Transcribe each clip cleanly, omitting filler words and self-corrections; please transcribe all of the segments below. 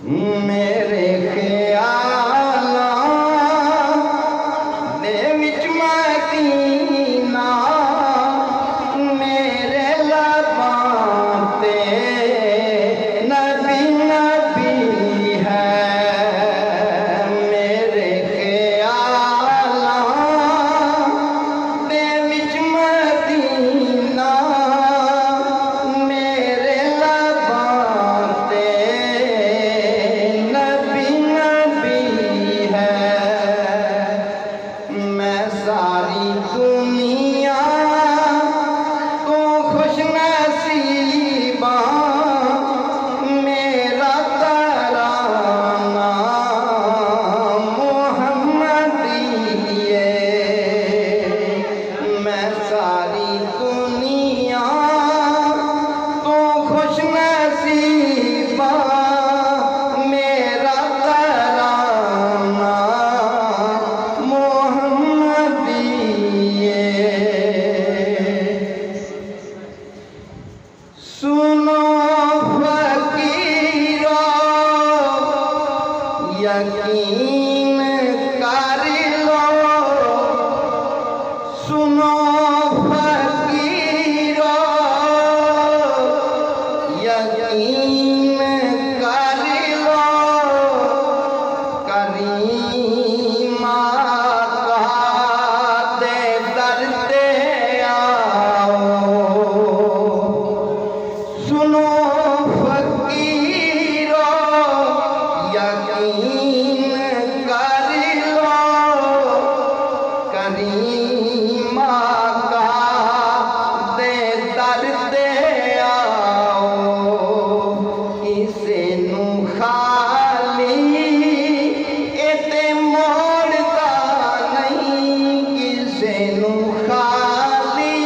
मेरे ख्यालां दे विच मदीना मेरे लबां ते नबी नबी है। मेरे ख्यालां दे विच मदीना मेरे लबां ते नबी नबी है। मैं सारी दुनिया को खुश नसीबा मेरा तराना मोहम्मदिए। मैं सारी दुनिया को खुश नसीबा मेरा तराना मोहम्मदिए। सुनो फकीरो यकीन कर लो। सुनो फकीरो यकीन कर लो। करीमा का दे दर ते आओ। सुनो फकीरो यकीन कर लो। करीमा का दे दर ते आओ। इसे नू खाली इते मोड़दा नहीं। किसे नू खाली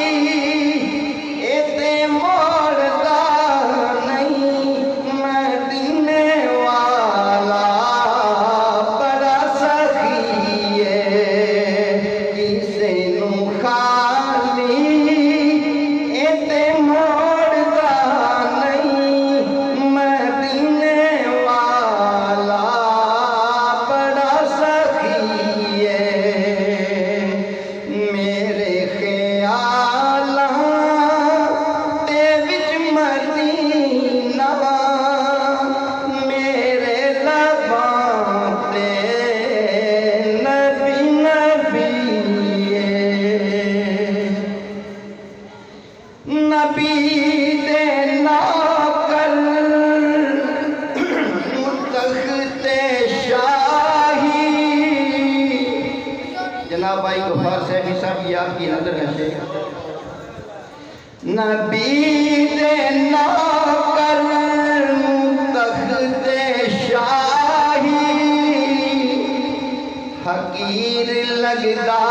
इते मोड़दा नहीं। मदीने वाला बड़ा सखी है। किसे नू खाली इते मोड़दा नहीं। मदीने वाला बड़ा सखी है। मेरे ख्यालां दे विच मदीना मेरे लबां ते नबी नबी है। नबी दे नौकर तख्ते शाही। जनाब भाई गफ्फार सैफी साहब की आपकी नजर है शेख। नबी दे नौकर तख्ते शाही। हकीर लगदा